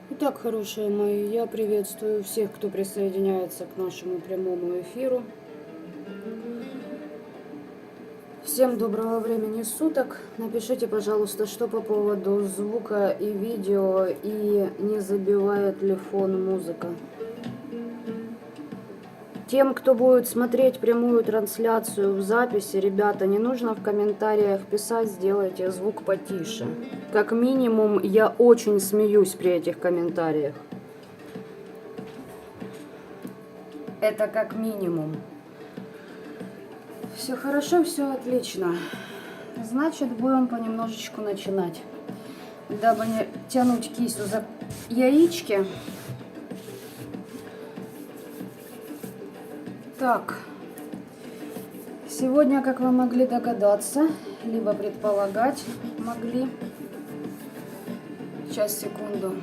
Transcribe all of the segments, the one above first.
Итак, хорошие мои, я приветствую всех, кто присоединяется к нашему прямому эфиру. Всем доброго времени суток. Напишите, пожалуйста, что по поводу звука и видео, и не забивает ли фон музыка. Тем, кто будет смотреть прямую трансляцию в записи, ребята, не нужно в комментариях писать, сделайте звук потише. Как минимум, я очень смеюсь при этих комментариях. Это как минимум. Все хорошо, все отлично. Значит, будем понемножечку начинать. Дабы не тянуть кистью за яички. Так. Сегодня, как вы могли догадаться, либо предполагать могли. Сейчас, секунду.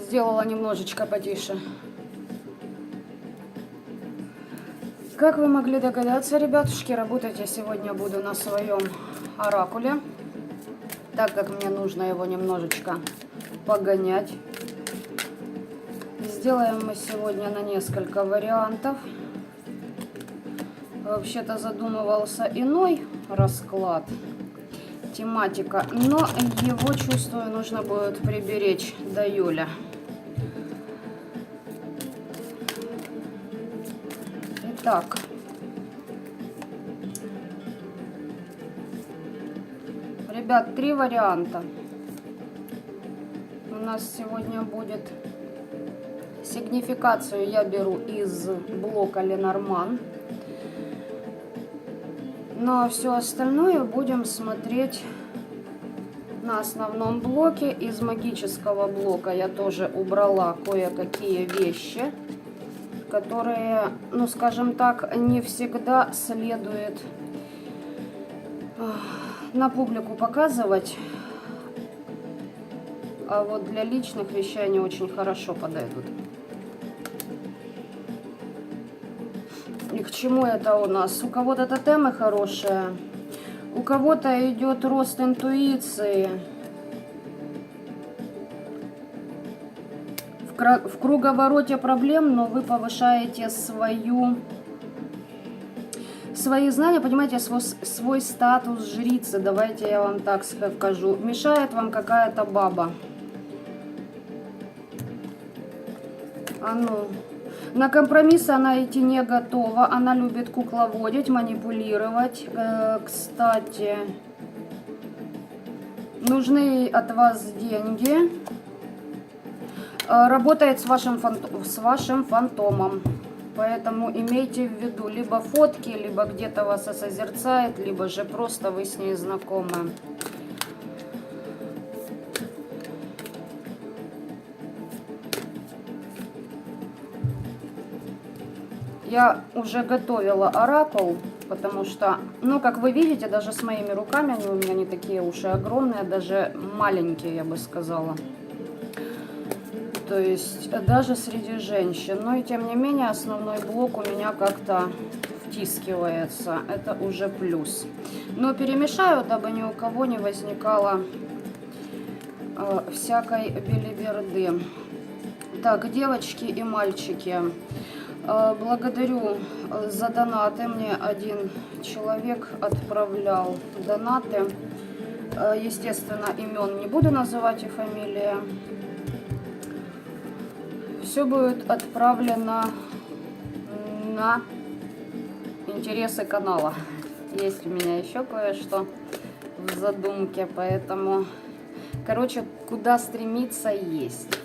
Сделала немножечко потише. Как вы могли догадаться, ребятушки, работать я сегодня буду на своем оракуле, так как мне нужно его немножечко погонять. Сделаем мы сегодня на несколько вариантов. Вообще-то задумывался иной расклад, тематика, но его, чувствую, нужно будет приберечь до июля. Итак, ребят, 3 варианта. У нас сегодня будет сигнификацию я беру из блока Ленорман. Но все остальное будем смотреть на основном блоке. Из магического блока я тоже убрала кое-какие вещи, которые, ну скажем так, не всегда следует на публику показывать. А вот для личных вещей они очень хорошо подойдут. И к чему это у нас? У кого-то тотемы хорошие, у кого-то идет рост интуиции. В круговороте проблем, но вы повышаете свои знания, понимаете, свой статус жрицы. Давайте я вам так скажу. Мешает вам какая-то баба. А ну... На компромиссы она идти не готова. Она любит кукловодить, манипулировать. Кстати, нужны от вас деньги. Работает с вашим фантомом. Поэтому имейте в виду, либо фотки, либо где-то вас созерцает, либо же просто вы с ней знакомы. Я уже готовила оракул, потому что, ну, как вы видите, даже с моими руками, они у меня не такие уж и огромные, даже маленькие, я бы сказала. То есть, даже среди женщин. Но и тем не менее, основной блок у меня как-то втискивается. Это уже плюс. Но перемешаю, дабы ни у кого не возникало всякой белиберды. Так, девочки и мальчики. Благодарю за донаты. Мне один человек отправлял донаты. Естественно, имен не буду называть и фамилии. Все будет отправлено на интересы канала. Есть у меня еще кое-что в задумке, поэтому, короче, куда стремиться есть.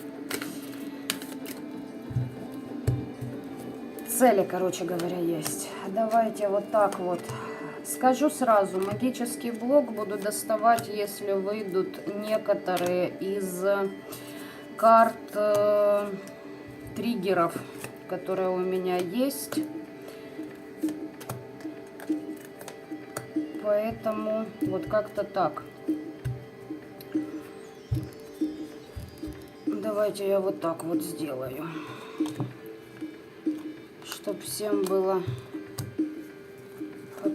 Цели, короче говоря, есть. Давайте вот так вот. Скажу сразу, магический блок буду доставать, если выйдут некоторые из карт триггеров, которые у меня есть. Поэтому вот как-то так. Давайте я вот так вот сделаю, чтобы всем было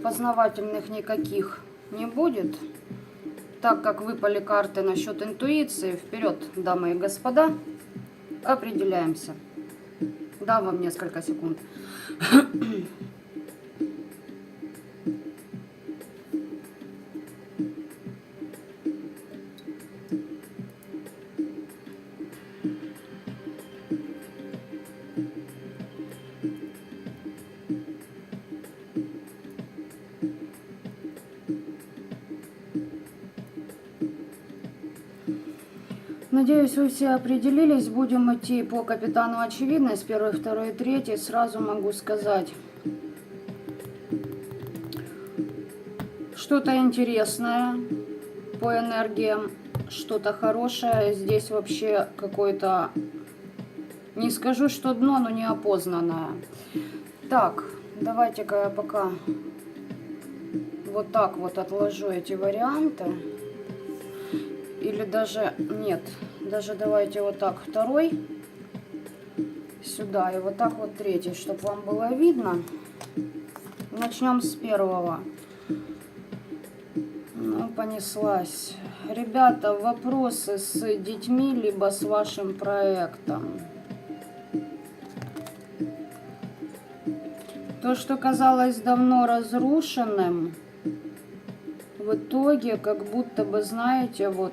познавательных никаких не будет. Так как выпали карты насчет интуиции, вперед, дамы и господа, определяемся. Дам вам несколько секунд. Надеюсь, вы все определились. Будем идти по капитану очевидность. Первый, второй, третий. Сразу могу сказать. Что-то интересное по энергиям. Что-то хорошее. Здесь вообще какое-то... Не скажу, что дно, но неопознанное. Так, давайте-ка я пока вот так вот отложу эти варианты. Или даже, нет, даже давайте вот так второй сюда и вот так вот третий, чтобы вам было видно. Начнем с первого. Ну, понеслась. Ребята, вопросы с детьми, либо с вашим проектом. То, что казалось давно разрушенным, в итоге, как будто бы, знаете, вот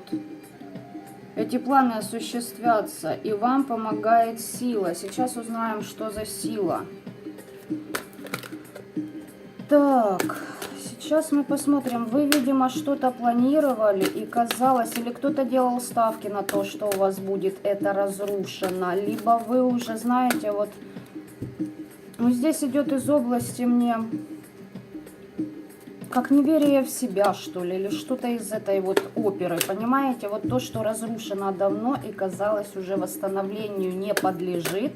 эти планы осуществятся, и вам помогает сила. Сейчас узнаем, что за сила. Так, сейчас мы посмотрим. Вы, видимо, что-то планировали, и казалось, или кто-то делал ставки на то, что у вас будет это разрушено, либо вы уже знаете, вот, ну, здесь идет из области мне... как неверие в себя, что ли, или что-то из этой вот оперы, понимаете? Вот то, что разрушено давно и казалось уже восстановлению не подлежит,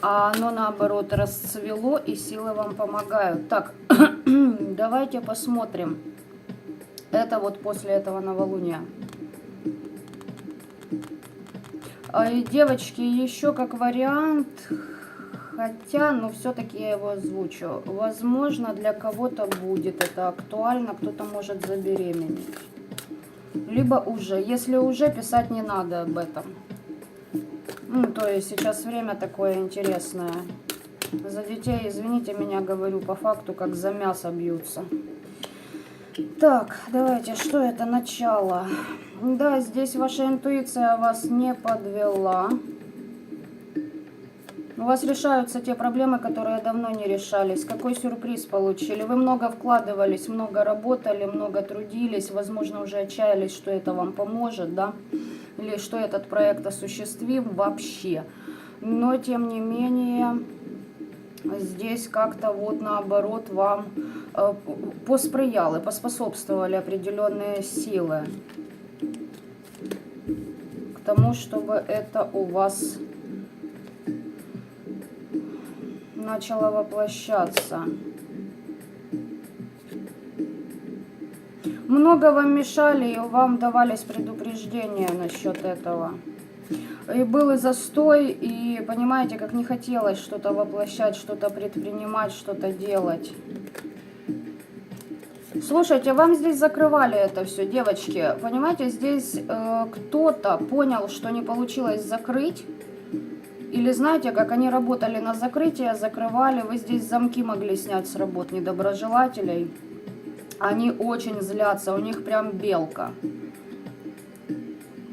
а оно наоборот расцвело и силы вам помогают. Так, давайте посмотрим. Это вот после этого новолуния. И, девочки, еще как вариант... Хотя, но все-таки я его озвучу. Возможно, для кого-то будет это актуально, кто-то может забеременеть. Либо уже. Если уже, писать не надо об этом. Ну, то есть сейчас время такое интересное. За детей, извините меня, говорю по факту, как за мясо бьются. Так, давайте, что это? Начало. Да, здесь ваша интуиция вас не подвела. У вас решаются те проблемы, которые давно не решались. Какой сюрприз получили? Вы много вкладывались, много работали, много трудились. Возможно, уже отчаялись, что это вам поможет, да? Или что этот проект осуществим вообще. Но, тем не менее, здесь как-то вот наоборот вам посприяли, поспособствовали определенные силы к тому, чтобы это у вас... начало воплощаться. Много вам мешали, и вам давались предупреждения насчет этого. И был и застой, и понимаете, как не хотелось что-то воплощать, что-то предпринимать, что-то делать. Слушайте, вам здесь закрывали это все, девочки. Понимаете, здесь кто-то понял, что не получилось закрыть. Или знаете, как они работали на закрытие, закрывали, вы здесь замки могли снять с работ недоброжелателей. Они очень злятся, у них прям белка.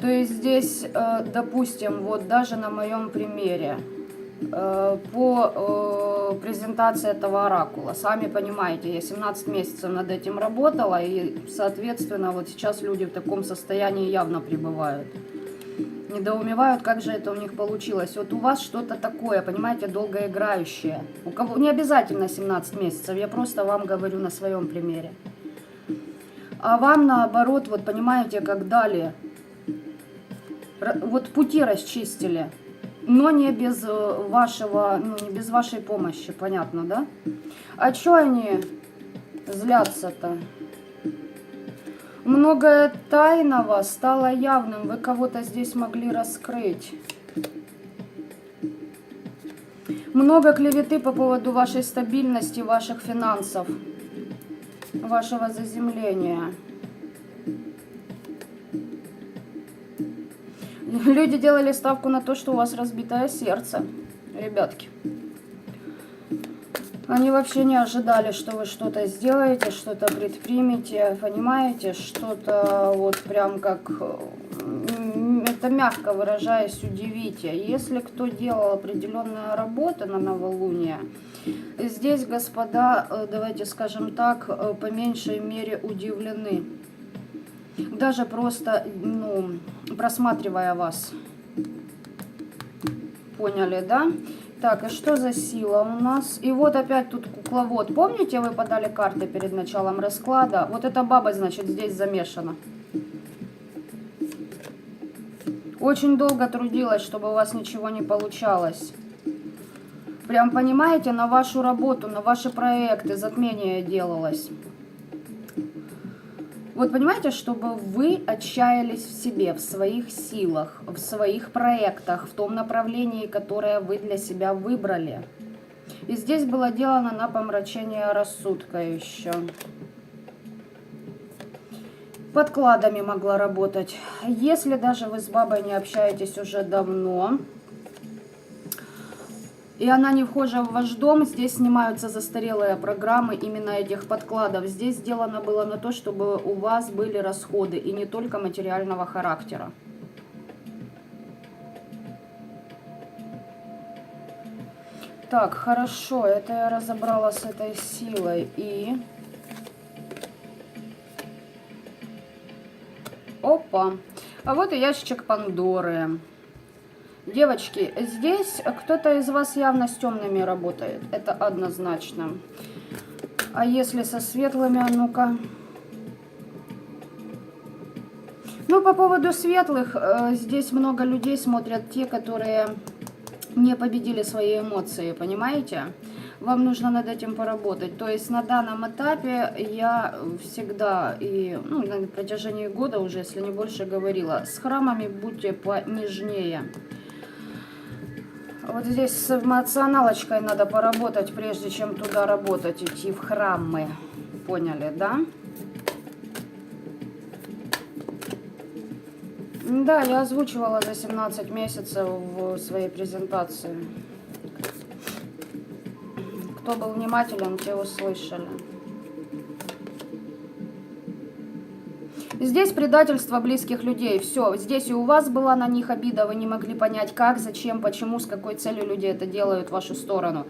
То есть здесь, допустим, вот даже на моем примере, по презентации этого оракула, сами понимаете, я 17 месяцев над этим работала, и, соответственно, вот сейчас люди в таком состоянии явно пребывают. Недоумевают, как же это у них получилось. Вот у вас что-то такое, понимаете, долгоиграющее. У кого не обязательно 17 месяцев, я просто вам говорю на своем примере. А вам наоборот, вот понимаете, как дали, вот пути расчистили, но не без вашего, ну не без вашей помощи, понятно, да? А что они злятся-то? Многое тайного стало явным. Вы кого-то здесь могли раскрыть. Много клеветы по поводу вашей стабильности, ваших финансов, вашего заземления. Люди делали ставку на то, что у вас разбитое сердце, ребятки. Они вообще не ожидали, что вы что-то сделаете, что-то предпримете, понимаете, что-то вот прям как, это мягко выражаясь, удивите. Если кто делал определенную работу на новолуние, здесь, господа, давайте скажем так, по меньшей мере удивлены. Даже просто, ну, просматривая вас. Поняли, да? Так, и что за сила у нас? И вот опять тут кукловод. Помните, вы подали карты перед началом расклада? Вот эта баба, значит, здесь замешана. Очень долго трудилась, чтобы у вас ничего не получалось. Прям, понимаете, на вашу работу, на ваши проекты затмение делалось. Вот понимаете, чтобы вы отчаялись в себе, в своих силах, в своих проектах, в том направлении, которое вы для себя выбрали. И здесь было делано на помрачение рассудка еще. Подкладами могла работать. Если даже вы с бабой не общаетесь уже давно, и она не вхожа в ваш дом, здесь снимаются застарелые программы именно этих подкладов. Здесь сделано было на то, чтобы у вас были расходы, и не только материального характера. Так, хорошо, это я разобрала с этой силой. И... Опа! А вот и ящичек Пандоры. Девочки, здесь кто-то из вас явно с темными работает. Это однозначно. А если со светлыми, а ну-ка. Ну, по поводу светлых, здесь много людей смотрят те, которые не победили свои эмоции, понимаете? Вам нужно над этим поработать. То есть на данном этапе я всегда, и ну, на протяжении года уже, если не больше, говорила, с храмами будьте понежнее. Вот здесь с эмоционалочкой надо поработать, прежде чем туда работать, идти в храмы. Поняли, да? Да, я озвучивала за 17 месяцев в своей презентации. Кто был внимателен, те услышали. Здесь предательство близких людей. Все, здесь и у вас была на них обида, вы не могли понять, как, зачем, почему, с какой целью люди это делают в вашу сторону.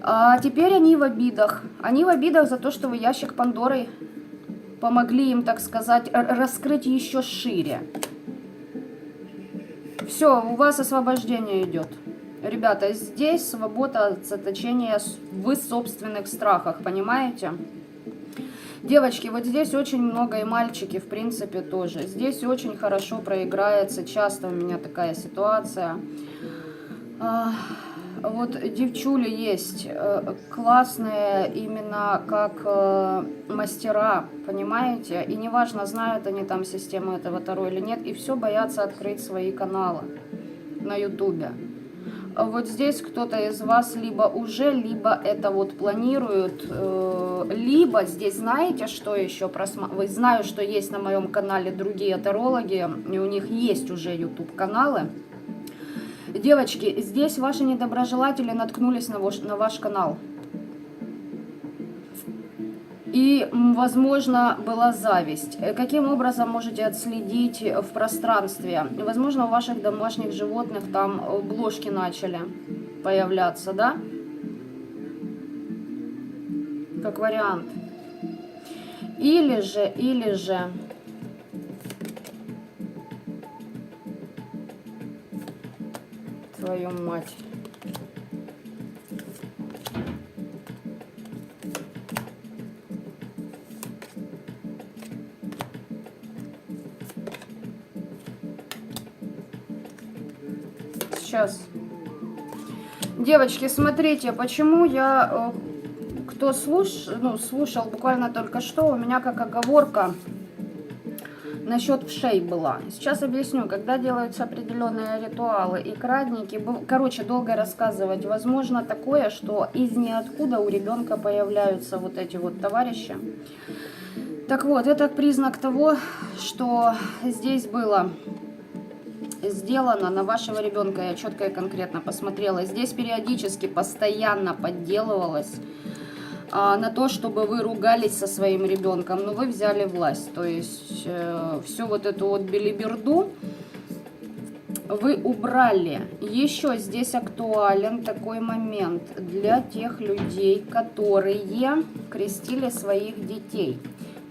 А теперь они в обидах. Они в обидах за то, что вы ящик Пандоры помогли им, так сказать, раскрыть еще шире. Все, у вас освобождение идет. Ребята, здесь свобода от заточения в собственных страхах, понимаете? Девочки, вот здесь очень много, и мальчики, в принципе, тоже. Здесь очень хорошо проиграется, часто у меня такая ситуация. Вот девчули есть классные именно как мастера, понимаете? И неважно, знают они там систему этого Таро или нет, и все боятся открыть свои каналы на ютубе. Вот здесь кто-то из вас либо уже, либо это вот планирует, либо здесь знаете, что еще вы знаю, что есть на моем канале другие тарологи, и у них есть уже YouTube каналы. Девочки, здесь ваши недоброжелатели наткнулись на ваш канал. И, возможно, была зависть. Каким образом можете отследить в пространстве? Возможно, у ваших домашних животных там блошки начали появляться, да? Как вариант. Или же... Твою мать. Сейчас. Девочки, смотрите, почему я, кто слушал буквально только что, у меня как оговорка насчет вшей была. Сейчас объясню, когда делаются определенные ритуалы и крадники. Короче, долго рассказывать. Возможно такое, что из ниоткуда у ребенка появляются вот эти вот товарищи. Так вот, это признак того, что здесь было сделано на вашего ребенка. Я четко и конкретно посмотрела. Здесь периодически, постоянно подделывалось на то, чтобы вы ругались со своим ребенком, но вы взяли власть. То есть всю вот эту вот белиберду вы убрали. Еще здесь актуален такой момент для тех людей, которые крестили своих детей.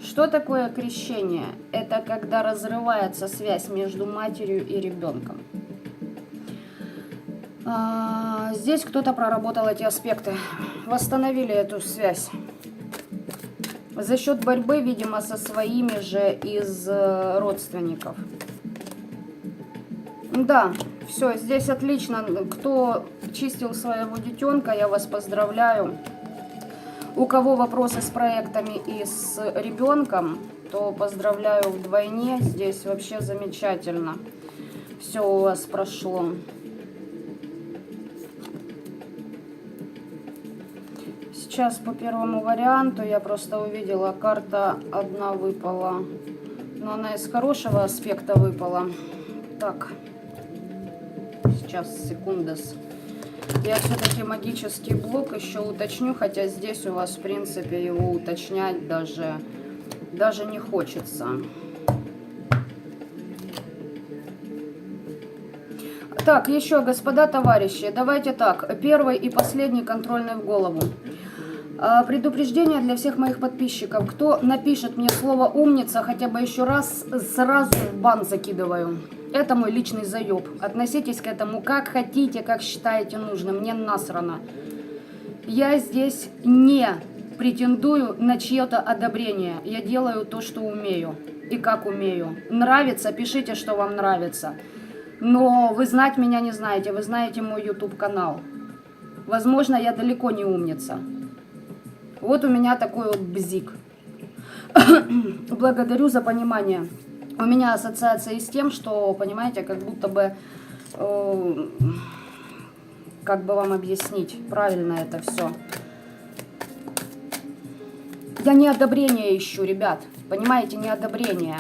Что такое крещение? Это когда разрывается связь между матерью и ребенком. Здесь кто-то проработал эти аспекты, восстановили эту связь. За счет борьбы, видимо, со своими же из родственников. Да, все, здесь отлично. Кто чистил своего детенка, я вас поздравляю. У кого вопросы с проектами и с ребенком, то поздравляю вдвойне. Здесь вообще замечательно. Все у вас прошло. Сейчас по первому варианту я просто увидела, карта одна выпала, но она из хорошего аспекта выпала. Так, сейчас, секундас. Я все-таки магический блок еще уточню, хотя здесь у вас, в принципе, его уточнять даже не хочется. Так, еще, господа товарищи, давайте так, первый и последний контрольный в голову. Предупреждение для всех моих подписчиков. Кто напишет мне слово «умница» хотя бы еще раз, сразу в бан закидываю. Это мой личный заеб. Относитесь к этому как хотите, как считаете нужным. Мне насрано. Я здесь не претендую на чье-то одобрение. Я делаю то, что умею и как умею. Нравится? Пишите, что вам нравится. Но вы знать меня не знаете. Вы знаете мой YouTube-канал. Возможно, я далеко не умница. Вот у меня такой вот бзик. Благодарю за понимание. У меня ассоциация с тем, что, понимаете, как будто бы, как бы вам объяснить правильно это все. Я не одобрение ищу, ребят. Понимаете, не одобрение.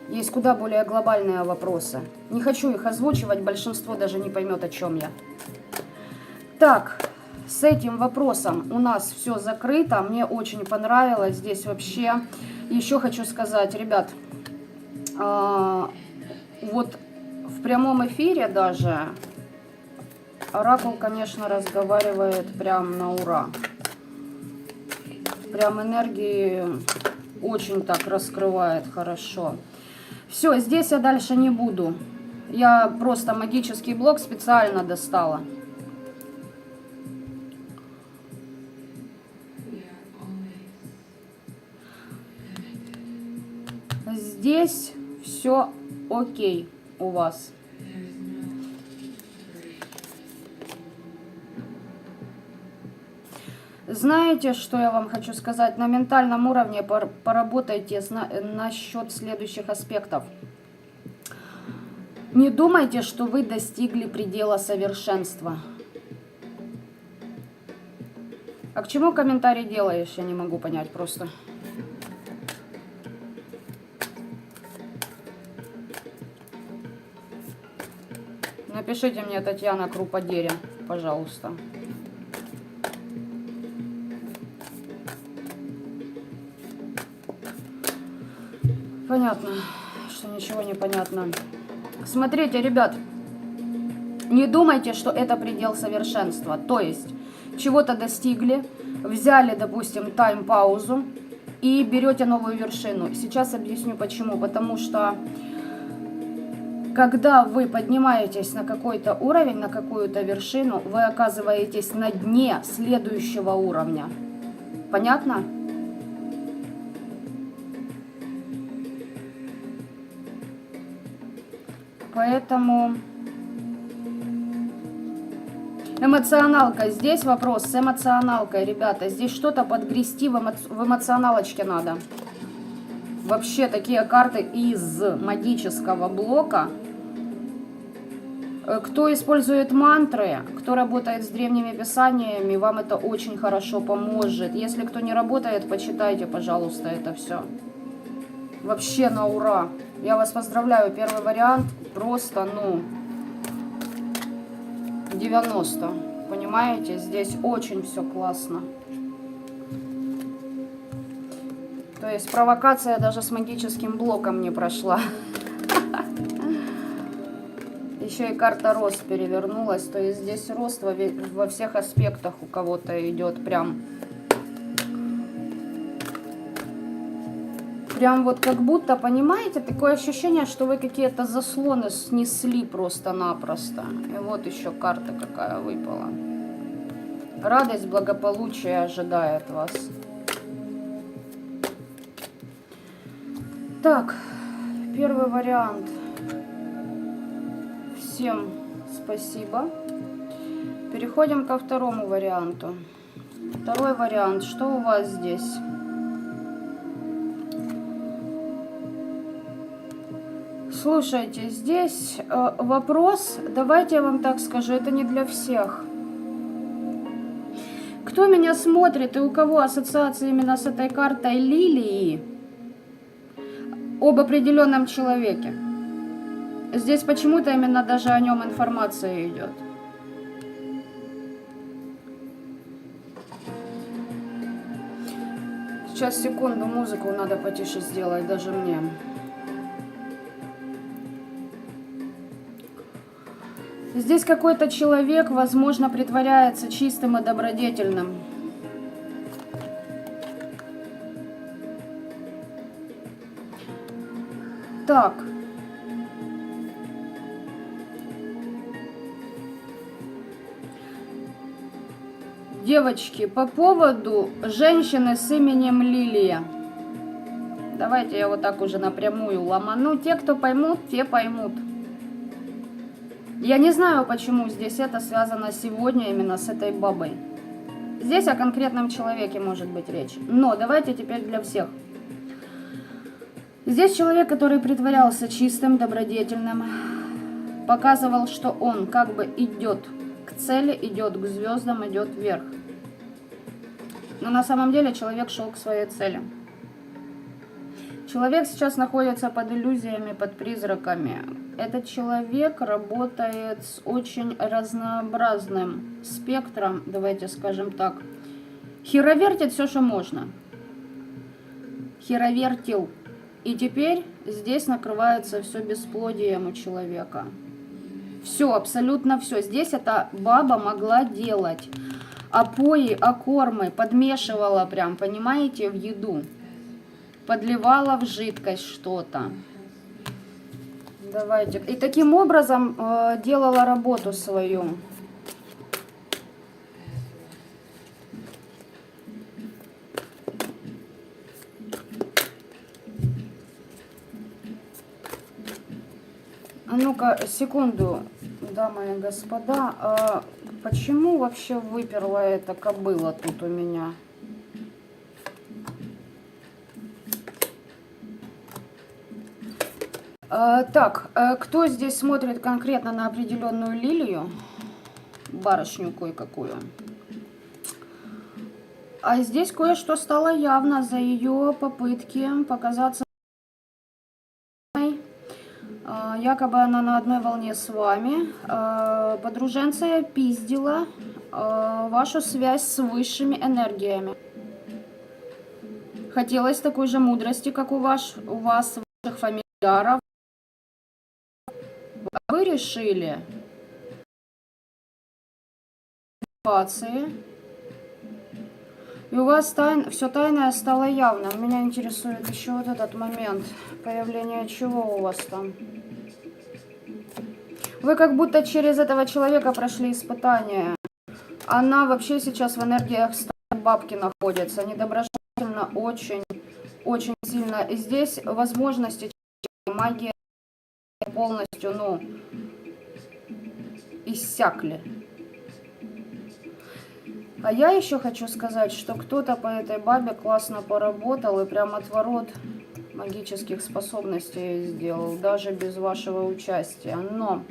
Есть куда более глобальные вопросы. Не хочу их озвучивать, большинство даже не поймет, о чем я. Так. С этим вопросом у нас все закрыто. Мне очень понравилось. Здесь вообще еще хочу сказать, ребят, вот в прямом эфире даже оракул, конечно, разговаривает прям на ура. Прям энергии очень так раскрывает хорошо. Все, здесь я дальше не буду. Я просто магический блок специально достала. Здесь все окей у вас. Знаете, что я вам хочу сказать? На ментальном уровне поработайте насчет следующих аспектов. Не думайте, что вы достигли предела совершенства. А к чему комментарий делаешь? Я не могу понять просто. Напишите мне, Татьяна Круподеря, пожалуйста. Понятно, что ничего не понятно. Смотрите, ребят, не думайте, что это предел совершенства. То есть, чего-то достигли, взяли, допустим, тайм-паузу и берете новую вершину. Сейчас объясню почему. Потому что когда вы поднимаетесь на какой-то уровень, на какую-то вершину, вы оказываетесь на дне следующего уровня. Понятно? Поэтому эмоционалка. Здесь вопрос с эмоционалкой, ребята. Здесь что-то подгрести в эмоционалочке надо. Вообще такие карты из магического блока. Кто использует мантры, кто работает с древними писаниями, вам это очень хорошо поможет. Если кто не работает, почитайте, пожалуйста, это все. Вообще на ура. Я вас поздравляю. Первый вариант просто, 90. Понимаете? Здесь очень все классно. То есть провокация даже с магическим блоком не прошла. Еще и карта рост перевернулась. То есть здесь рост во всех аспектах у кого-то идет прям. Прям вот как будто, понимаете, такое ощущение, что вы какие-то заслоны снесли просто-напросто. И вот еще карта какая выпала. Радость, благополучие ожидает вас. Так, первый вариант. Всем спасибо. Переходим ко второму варианту. Второй вариант. Что у вас здесь? Слушайте, здесь вопрос, давайте я вам так скажу, это не для всех. Кто меня смотрит и у кого ассоциация именно с этой картой лилии об определенном человеке? Здесь почему-то именно даже о нем информация идет. Сейчас, секунду, музыку надо потише сделать, даже мне. Здесь какой-то человек, возможно, притворяется чистым и добродетельным. Так. Девочки, по поводу женщины с именем Лилия. Давайте я вот так уже напрямую ломану. Те, кто поймут, те поймут. Я не знаю, почему здесь это связано сегодня именно с этой бабой. Здесь о конкретном человеке может быть речь. Но давайте теперь для всех. Здесь человек, который притворялся чистым, добродетельным, показывал, что он как бы идет к цели, идет к звездам, идет вверх. Но на самом деле человек шел к своей цели. Человек сейчас находится под иллюзиями, под призраками. Этот человек работает с очень разнообразным спектром, давайте скажем так. Херовертит все, что можно. Херовертил. И теперь здесь накрывается все бесплодием у человека. Все, абсолютно все. Здесь эта баба могла делать опои, окормы, подмешивала прям, понимаете, в еду. Подливала в жидкость что-то. Давайте. И таким образом делала работу свою. А ну-ка, секунду, дамы и господа. Почему вообще выперла эта кобыла тут у меня? Так, кто здесь смотрит конкретно на определенную лилию? Барышню кое-какую. А здесь кое-что стало явно за ее попытки показаться. Якобы она на одной волне с вами. Подруженция пиздила вашу связь с высшими энергиями. Хотелось такой же мудрости, как у вас, ваших фамильяров. Вы решили и у вас все тайное стало явно. Меня интересует еще вот этот момент. Появление чего у вас там? Вы как будто через этого человека прошли испытание. Она вообще сейчас в энергиях старой бабки находится. Недоброжелательно очень, очень сильно. И здесь возможности магии полностью, иссякли. А я еще хочу сказать, что кто-то по этой бабе классно поработал и прям отворот магических способностей сделал, даже без вашего участия. Но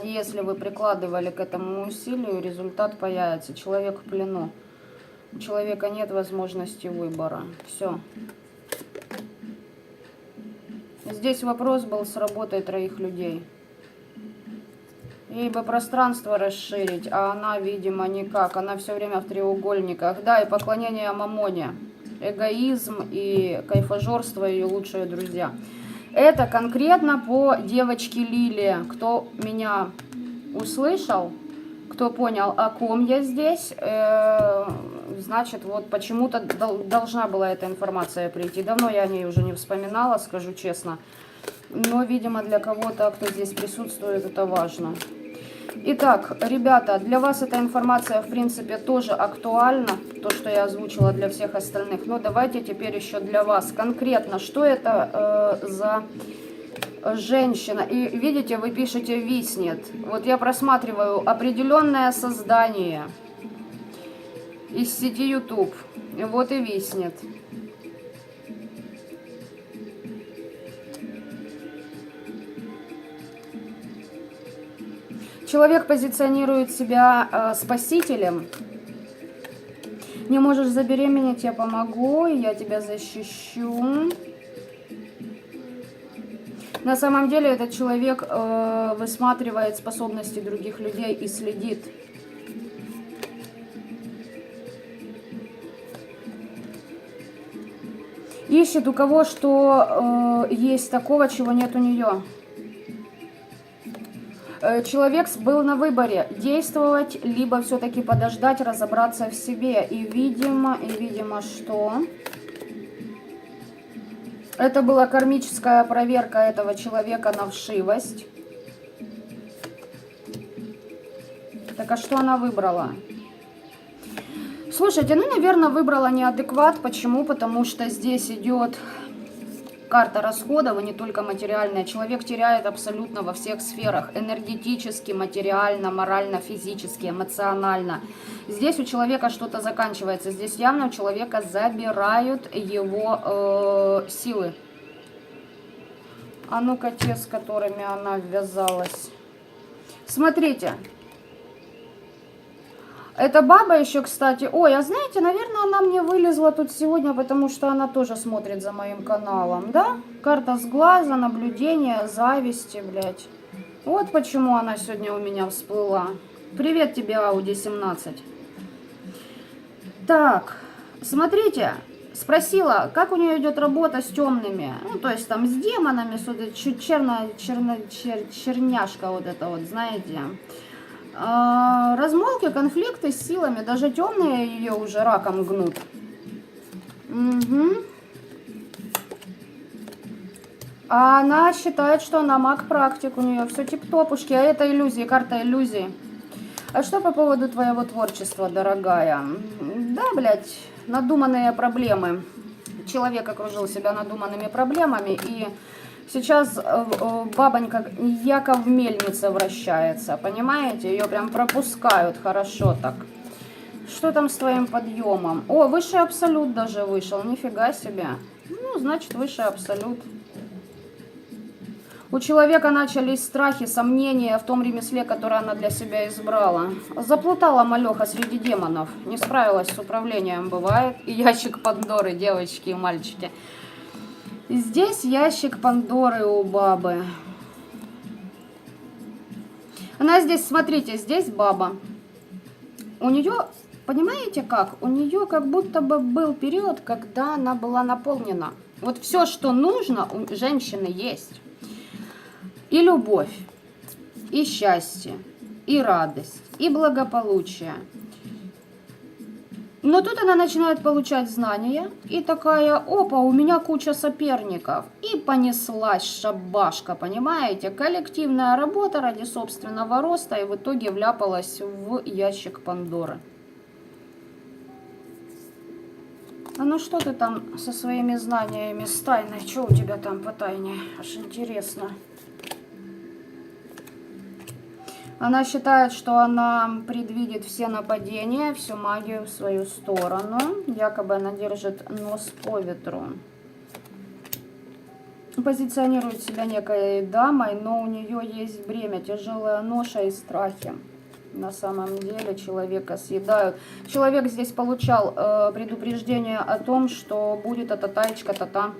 если вы прикладывали к этому усилию, результат появится. Человек в плену. У человека нет возможности выбора. Все. Здесь вопрос был с работой 3 людей. Ей бы пространство расширить, а она, видимо, никак. Она все время в треугольниках. Да, и поклонение Мамоне. Эгоизм и кайфажорство ее лучшие друзья. Это конкретно по девочке Лилии. Кто меня услышал, кто понял, о ком я здесь, значит, вот почему-то должна была эта информация прийти. Давно я о ней уже не вспоминала, скажу честно. Но, видимо, для кого-то, кто здесь присутствует, это важно. Итак, ребята, для вас эта информация, в принципе, тоже актуальна, то, что я озвучила для всех остальных. Но давайте теперь еще для вас конкретно, что это за женщина. И видите, вы пишете «виснет». Вот я просматриваю определенное создание из сети YouTube. Вот и виснет. Человек позиционирует себя спасителем. Не можешь забеременеть, я помогу, я тебя защищу. На самом деле этот человек высматривает способности других людей и следит. Ищет у кого что есть такого, чего нет у нее. Человек был на выборе: действовать, либо все-таки подождать, разобраться в себе. И видимо, что это была кармическая проверка этого человека на вшивость. Так а что она выбрала? Слушайте, ну, наверное, выбрала неадекват. Почему? Потому что здесь идет карта расходов, и не только материальная. Человек теряет абсолютно во всех сферах. Энергетически, материально, морально, физически, эмоционально. Здесь у человека что-то заканчивается. Здесь явно у человека забирают его силы. А ну-ка, те, с которыми она ввязалась. Смотрите. Эта баба еще, кстати... Ой, а знаете, наверное, она мне вылезла тут сегодня, потому что она тоже смотрит за моим каналом, да? Карта сглаза, наблюдение, зависти, блядь. Вот почему она сегодня у меня всплыла. Привет тебе, Audi 17. Так, смотрите, спросила, как у нее идет работа с темными. Ну, то есть там с демонами, чуть черняшка вот это вот, знаете. Размолвки, конфликты с силами, даже темные ее уже раком гнут. Угу. А она считает, что она маг-практик, у нее все тип-топушки, а это иллюзии, карта иллюзий. А что по поводу твоего творчества, дорогая? Да, блядь, надуманные проблемы. Человек окружил себя надуманными проблемами, и сейчас бабонька яко в мельнице вращается, понимаете? Ее прям пропускают хорошо так. Что там с твоим подъемом? О, высший абсолют даже вышел, нифига себе. Ну, значит, высший абсолют. У человека начались страхи, сомнения в том ремесле, которое она для себя избрала. Заплутала малеха среди демонов, не справилась с управлением, бывает. И ящик Пандоры, девочки и мальчики. Здесь ящик Пандоры у бабы. Она здесь, смотрите, здесь баба. У нее, понимаете как? У нее как будто бы был период, когда она была наполнена. Вот все, что нужно, у женщины есть. И любовь, и счастье, и радость, и благополучие. Но тут она начинает получать знания, и такая: опа, у меня куча соперников. И понеслась шабашка, понимаете? Коллективная работа ради собственного роста, и в итоге вляпалась в ящик Пандоры. А ну что ты там со своими знаниями с тайной? Что у тебя там по тайне? Аж интересно. Она считает, что она предвидит все нападения, всю магию в свою сторону. Якобы она держит нос по ветру. позиционирует себя некой дамой, но у нее есть бремя, тяжелая ноша и страхи. На самом деле человека съедают. Человек здесь получал предупреждение о том, что будет эта таечка-та-та.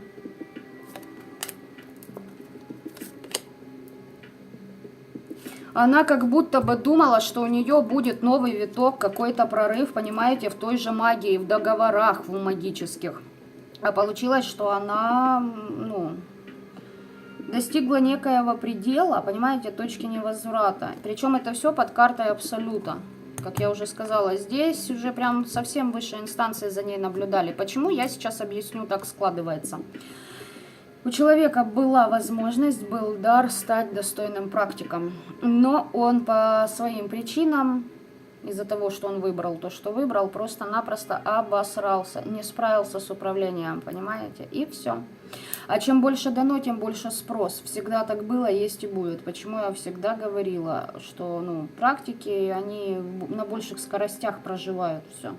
Она как будто бы думала, что у нее будет новый виток, какой-то прорыв, понимаете, в той же магии, в договорах, в магических. А получилось, что она, ну, достигла некоего предела, понимаете, точки невозврата. Причем это все под картой Абсолюта. Как я уже сказала, здесь уже прям совсем высшие инстанции за ней наблюдали. Почему, я сейчас объясню, так складывается. У человека была возможность, был дар стать достойным практиком, но он по своим причинам, из-за того, что он выбрал то, что выбрал, просто-напросто обосрался, не справился с управлением, понимаете, и все. А чем больше дано, тем больше спрос. Всегда так было, есть и будет. Почему я всегда говорила, что, ну, практики, они на больших скоростях проживают все.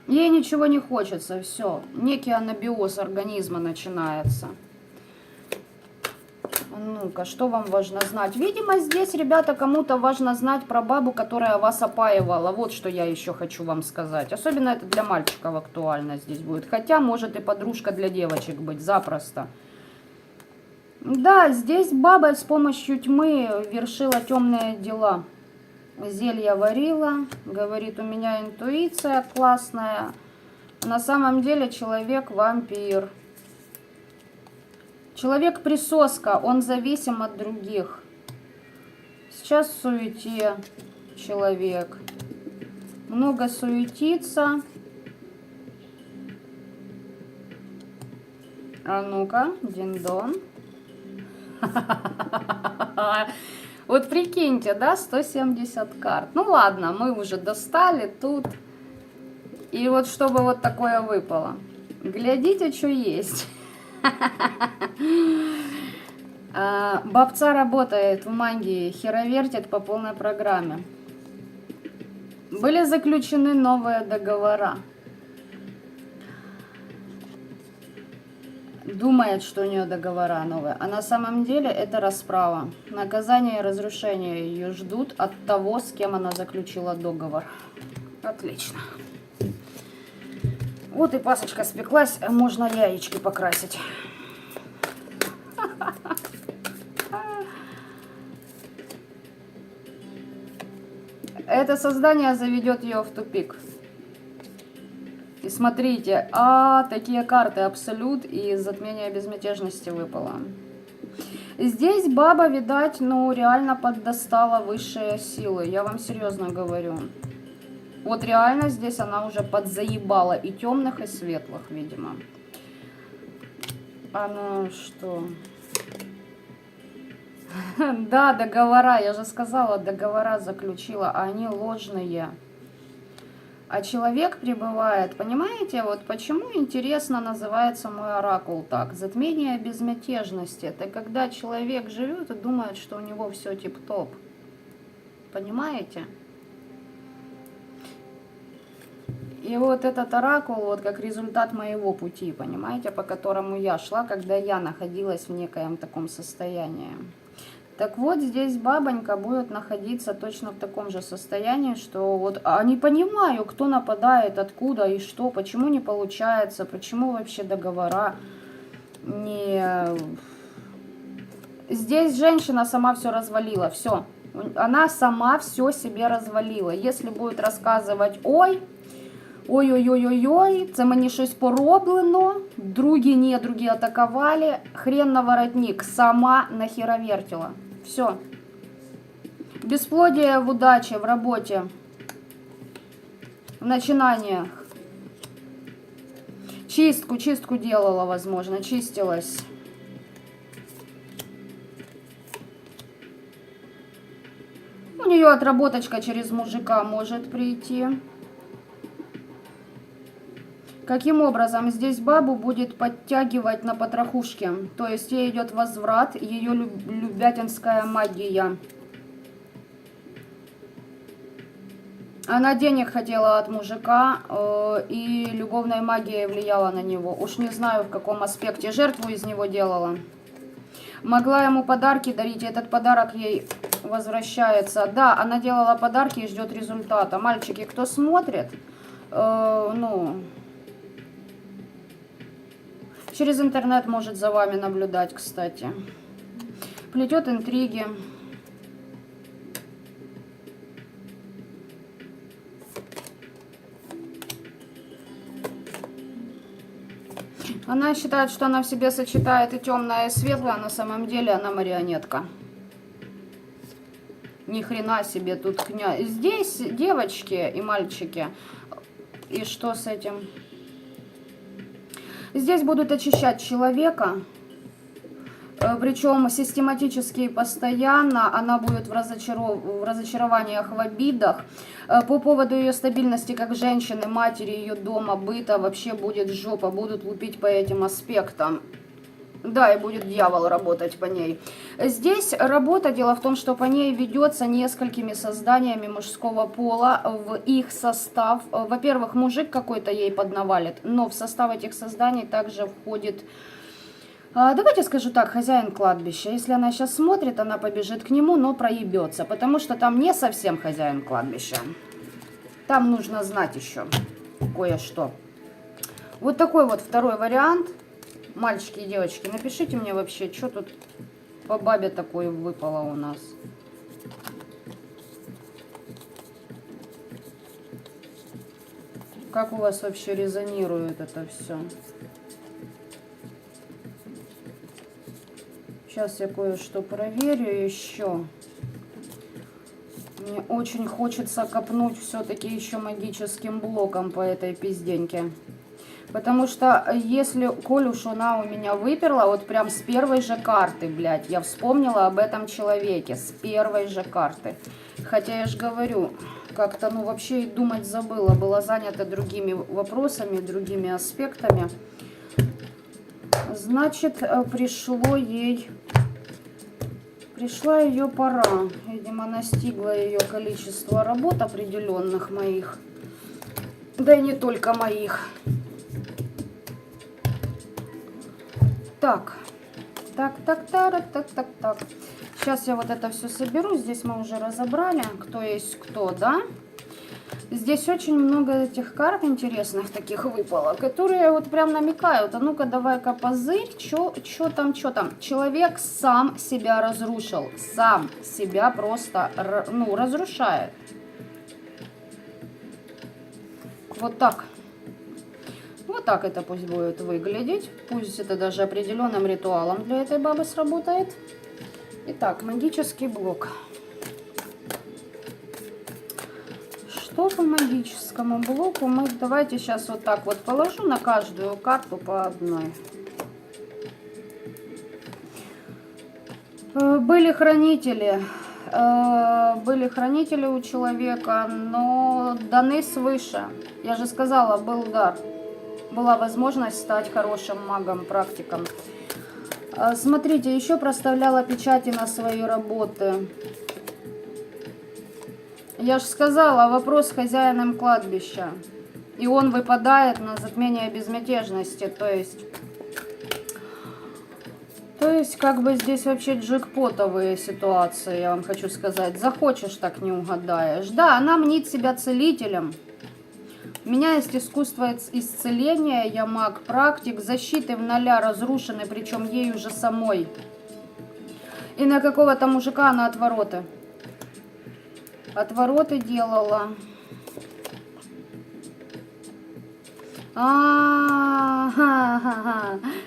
Ей ничего не хочется, все. Некий анабиоз организма начинается. Ну-ка, что вам важно знать? Видимо, здесь, ребята, кому-то важно знать про бабу, которая вас опаивала. Вот что я еще хочу вам сказать. Особенно это для мальчиков актуально здесь будет. Хотя, может и подружка для девочек быть, запросто. Да, здесь баба с помощью тьмы вершила темные дела. Зелья варила, говорит, у меня интуиция классная. На самом деле человек вампир. Человек присоска, он зависим от других. Сейчас в суете человек. Много суетится. А ну-ка, дин-дон. Вот прикиньте, да, 170 карт. Ну ладно, мы уже достали тут. И вот чтобы вот такое выпало. Глядите, что есть. Бабца работает в магии, херовертит по полной программе. Были заключены новые договора. Думает, что у нее договора новые, а на самом деле это расправа. Наказание и разрушение ее ждут от того, с кем она заключила договор. Отлично. Вот и пасочка спеклась, можно яички покрасить. Это создание заведет ее в тупик. И смотрите, такие карты Абсолют и затмение безмятежности выпало. Здесь баба, видать, ну реально поддостала высшие силы. Я вам серьезно говорю. Вот реально здесь она уже подзаебала и темных, и светлых, видимо. А ну что? Да, договора, я же сказала, договора заключила, а они ложные. А человек пребывает, понимаете, вот почему, интересно, называется мой оракул так? Затмение безмятежности. Это когда человек живет и думает, что у него все тип-топ. Понимаете? И вот этот оракул, вот как результат моего пути, понимаете, по которому я шла, когда я находилась в некоем таком состоянии. Так вот, здесь бабонька будет находиться точно в таком же состоянии, что вот, не понимаю, кто нападает, откуда и что, почему не получается, почему вообще договора не... Здесь женщина сама все развалила, все. Она сама все себе развалила. Если будет рассказывать, ой-ой-ой-ой-ой, це мені щось пороблено, другі недруги атаковали, хрен на воротник, сама нахеровертила. Все. Бесплодие в удаче, в работе, в начинаниях. Чистку делала, возможно, чистилась. У нее отработочка через мужика может прийти. Каким образом здесь бабу будет подтягивать на потрохушке? То есть ей идет возврат, ее любятинская магия. Она денег хотела от мужика, и любовная магия влияла на него. Уж не знаю, в каком аспекте. Жертву из него делала. Могла ему подарки дарить, и этот подарок ей возвращается. Да, она делала подарки и ждет результата. Мальчики, кто смотрит, ну, через интернет может за вами наблюдать, кстати. Плетет интриги. Она считает, что она в себе сочетает и темное, и светлое, а на самом деле она марионетка. Ни хрена себе тут князь. Здесь девочки и мальчики. И что с этим? Здесь будут очищать человека. Причем систематически и постоянно. Она будет в разочарованиях, в обидах. По поводу ее стабильности как женщины, матери, ее дома, быта вообще будет жопа. Будут лупить по этим аспектам. Да, и будет дьявол работать по ней. Здесь работа, дело в том, что по ней ведется несколькими созданиями мужского пола в их состав. Во-первых, мужик какой-то ей поднавалит, но в состав этих созданий также входит, давайте скажу так, хозяин кладбища. Если она сейчас смотрит, она побежит к нему, но проебется, потому что там не совсем хозяин кладбища. Там нужно знать еще кое-что. Вот такой вот второй вариант. Мальчики и девочки, напишите мне вообще, что тут по бабе такое выпало у нас. Как у вас вообще резонирует это все? Сейчас я кое-что проверю еще. Мне очень хочется копнуть все-таки еще магическим блоком по этой пизденьке. Потому что если, коль уж она у меня выперла, вот прям с первой же карты, блядь, я вспомнила об этом человеке, с первой же карты. Хотя я же говорю, как-то, ну, вообще и думать забыла, была занята другими вопросами, другими аспектами. Значит, пришла ее пора. Видимо, настигло ее количество работ определенных моих. Да и не только моих. Так. Сейчас я вот это все соберу. Здесь мы уже разобрали, кто есть кто, да? Здесь очень много этих карт интересных таких выпало, которые вот прям намекают. А ну-ка, давай-ка позырь, что там. Человек сам себя разрушил. Сам себя просто, ну, разрушает. Вот так. Вот так это пусть будет выглядеть. Пусть это даже определенным ритуалом для этой бабы сработает. Итак, магический блок. Что по магическому блоку мы... Давайте сейчас вот так вот положу на каждую карту по одной. Были хранители. Были хранители у человека, но даны свыше. Я же сказала, был дар. Была возможность стать хорошим магом, практиком. Смотрите, еще проставляла печати на свои работы. Я же сказала, вопрос с хозяином кладбища. И он выпадает на затмение безмятежности. То есть, как бы здесь вообще джекпотовые ситуации, я вам хочу сказать. Захочешь, так не угадаешь. Да, она мнит себя целителем. У меня есть искусство исцеления, я маг, практик, защиты в нуля разрушены, причем ею же самой. И на какого-то мужика она отвороты. Отвороты делала.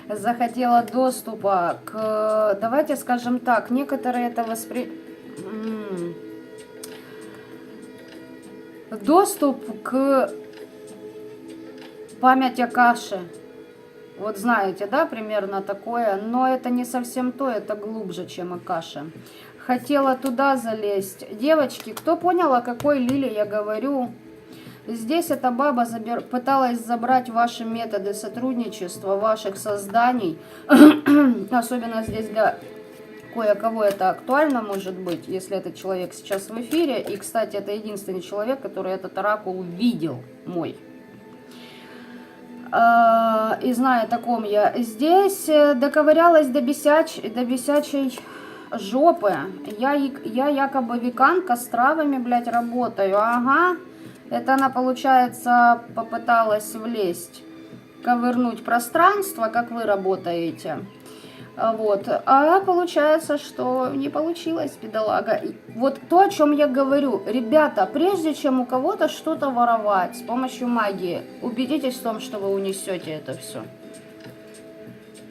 Захотела доступа к... Давайте скажем так, некоторые это доступ к память Акаши. Вот знаете, да, примерно такое. Но это не совсем то, это глубже, чем Акаша. Хотела туда залезть. Девочки, кто понял, о какой Лиле я говорю? Здесь эта баба пыталась забрать ваши методы сотрудничества, ваших созданий. Особенно здесь для Кое-кого это актуально может быть, если этот человек сейчас в эфире. И, кстати, это единственный человек, который этот оракул видел, мой. И знает, о ком я. Здесь доковырялась до бесячей жопы. Я якобы веканка с травами, блядь, работаю. Ага. Это она, получается, попыталась влезть, ковырнуть пространство, как вы работаете. Вот. А получается, что не получилось, бедолага. Вот то, о чем я говорю. Ребята, прежде чем у кого-то что-то воровать с помощью магии, убедитесь в том, что вы унесете это все.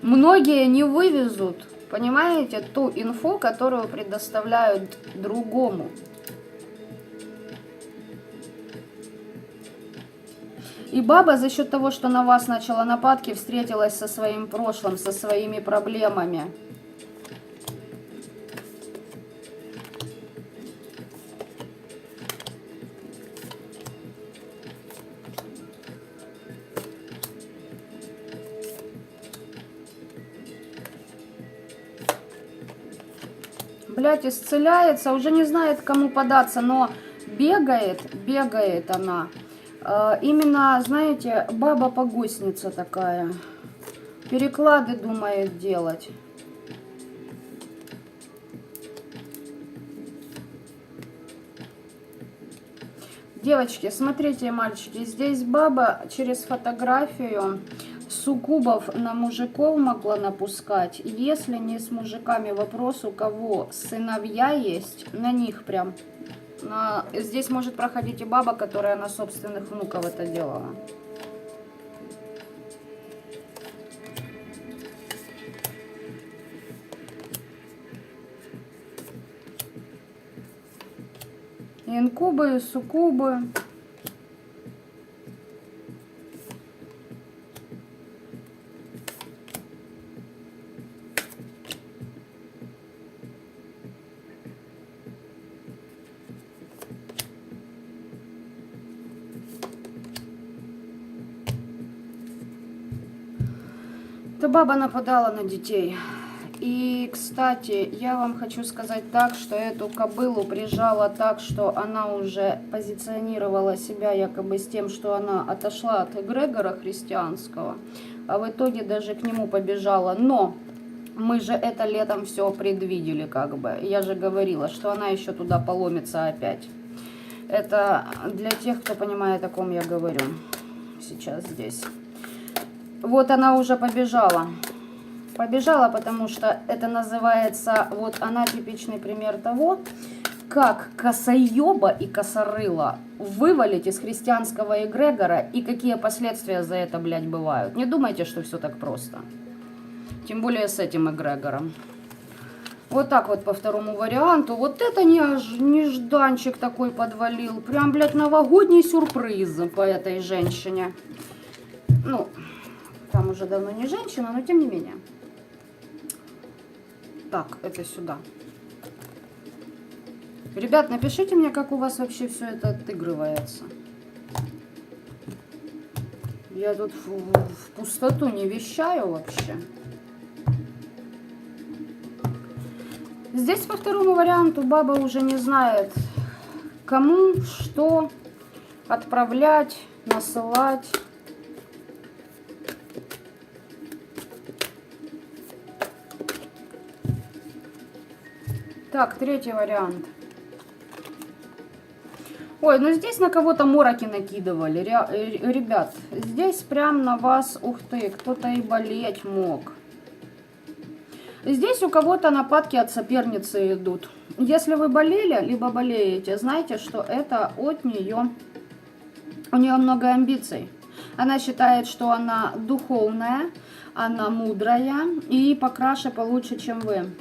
Многие не вывезут, понимаете, ту инфу, которую предоставляют другому. И баба за счет того, что на вас начала нападки, встретилась со своим прошлым, со своими проблемами. Блядь, исцеляется, уже не знает, к кому податься, но бегает она. Именно, знаете, баба-погостница такая. Переклады думает делать. Девочки, смотрите, мальчики, здесь баба через фотографию суккубов на мужиков могла напускать. Если не с мужиками, вопрос, у кого сыновья есть, на них прям. Здесь может проходить и баба, которая на собственных внуков это делала. Инкубы, суккубы. Эта баба нападала на детей. И, кстати, я вам хочу сказать так, что эту кобылу прижала так, что она уже позиционировала себя якобы с тем, что она отошла от эгрегора христианского, а в итоге даже к нему побежала. Но мы же это летом все предвидели, как бы. Я же говорила, что она еще туда поломится опять. Это для тех, кто понимает, о ком я говорю сейчас здесь. Вот она уже побежала. Побежала, потому что это называется, вот она типичный пример того, как косоеба и косорыла вывалить из христианского эгрегора и какие последствия за это, блядь, бывают. Не думайте, что все так просто. Тем более с этим эгрегором. Вот так вот по второму варианту. Вот это нежданчик такой подвалил. Прям, блядь, новогодний сюрприз по этой женщине. Ну, там уже давно не женщина, но тем не менее. Так, это сюда. Ребят, напишите мне, как у вас вообще все это отыгрывается. Я тут в пустоту не вещаю вообще. Здесь по второму варианту баба уже не знает, кому что отправлять, насылать. Так, третий вариант. Ой, ну здесь на кого-то мороки накидывали. Ребят, здесь прям на вас, ух ты, кто-то и болеть мог. Здесь у кого-то нападки от соперницы идут. Если вы болели, либо болеете, знайте, что это от нее. У нее много амбиций. Она считает, что она духовная, она мудрая и покраше получше, чем вы.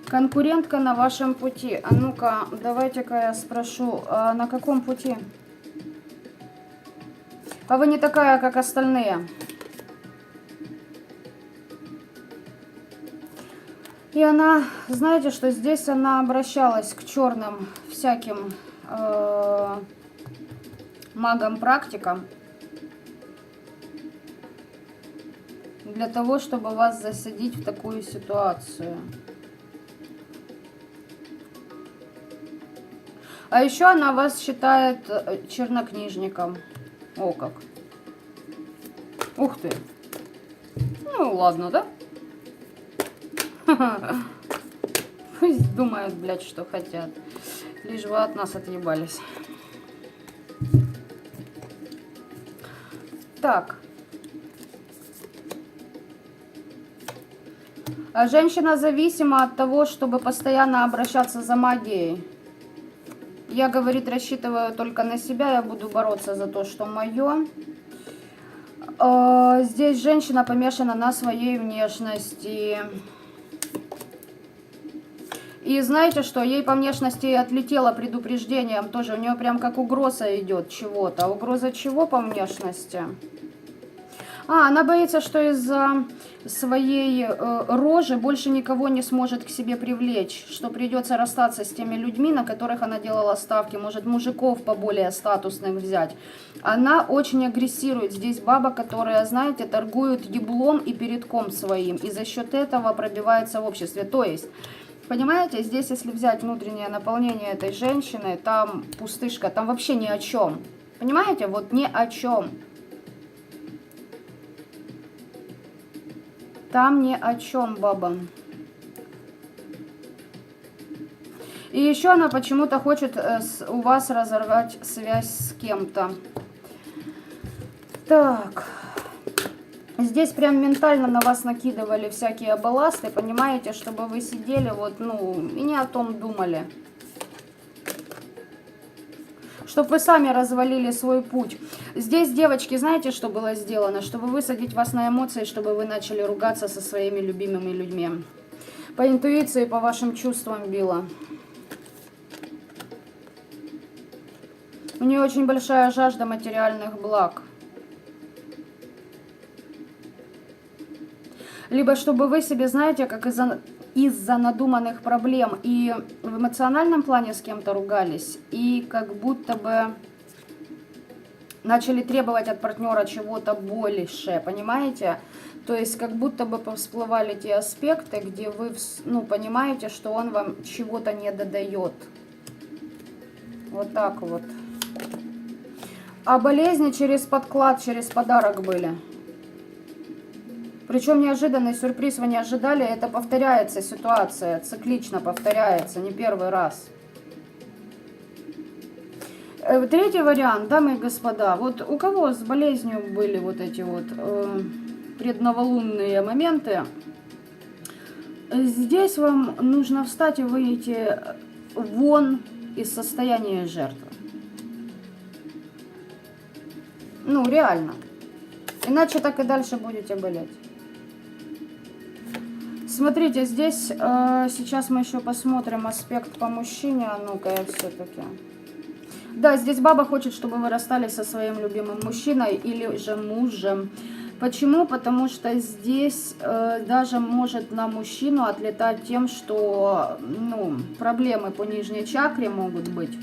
Конкурентка на вашем пути. А ну-ка, давайте-ка я спрошу, а на каком пути? А вы не такая, как остальные. И она, знаете, что здесь она обращалась к черным всяким магам-практикам для того, чтобы вас засадить в такую ситуацию. А еще она вас считает чернокнижником. О как. Ух ты. Ну ладно, да? Пусть думают, блядь, что хотят. Лишь бы от нас отъебались. Так. А женщина зависима от того, чтобы постоянно обращаться за магией. Я, говорит, рассчитываю только на себя, я буду бороться за то, что мое. Здесь женщина помешана на своей внешности. И знаете что, ей по внешности отлетело предупреждением тоже. У нее прям как угроза идет чего-то. Угроза чего по внешности? Она боится, что из-за своей рожи больше никого не сможет к себе привлечь, что придется расстаться с теми людьми, на которых она делала ставки, может мужиков поболее статусных взять. Она очень агрессирует. Здесь баба, которая, знаете, торгует еблом и передком своим, и за счет этого пробивается в обществе. То есть, понимаете, здесь, если взять внутреннее наполнение этой женщины, там пустышка, там вообще ни о чем. Понимаете, вот ни о чем. Там ни о чем, баба. И еще она почему-то хочет у вас разорвать связь с кем-то. Так. Здесь прям ментально на вас накидывали всякие балласты, понимаете, чтобы вы сидели вот, ну, и не о том думали. Чтобы вы сами развалили свой путь. Здесь, девочки, знаете, что было сделано? Чтобы высадить вас на эмоции, чтобы вы начали ругаться со своими любимыми людьми. По интуиции, по вашим чувствам била. У нее очень большая жажда материальных благ. Либо чтобы вы себе, знаете, как из-за надуманных проблем и в эмоциональном плане с кем-то ругались, и как будто бы начали требовать от партнера чего-то больше, понимаете? То есть как будто бы всплывали те аспекты, где вы, ну, понимаете, что он вам чего-то не додает. Вот так вот. А болезни через подклад, через подарок были. Причем неожиданный сюрприз вы не ожидали, это повторяется ситуация, циклично повторяется, не первый раз. Третий вариант, дамы и господа, вот у кого с болезнью были вот эти вот предноволунные моменты, здесь вам нужно встать и выйти вон из состояния жертвы. Ну, реально. Иначе так и дальше будете болеть. Смотрите, здесь сейчас мы еще посмотрим аспект по мужчине. А ну-ка, я все-таки... Да, здесь баба хочет, чтобы вы расстались со своим любимым мужчиной или же мужем. Почему? Потому что здесь даже может на мужчину отлетать тем, что ну, проблемы по нижней чакре могут быть.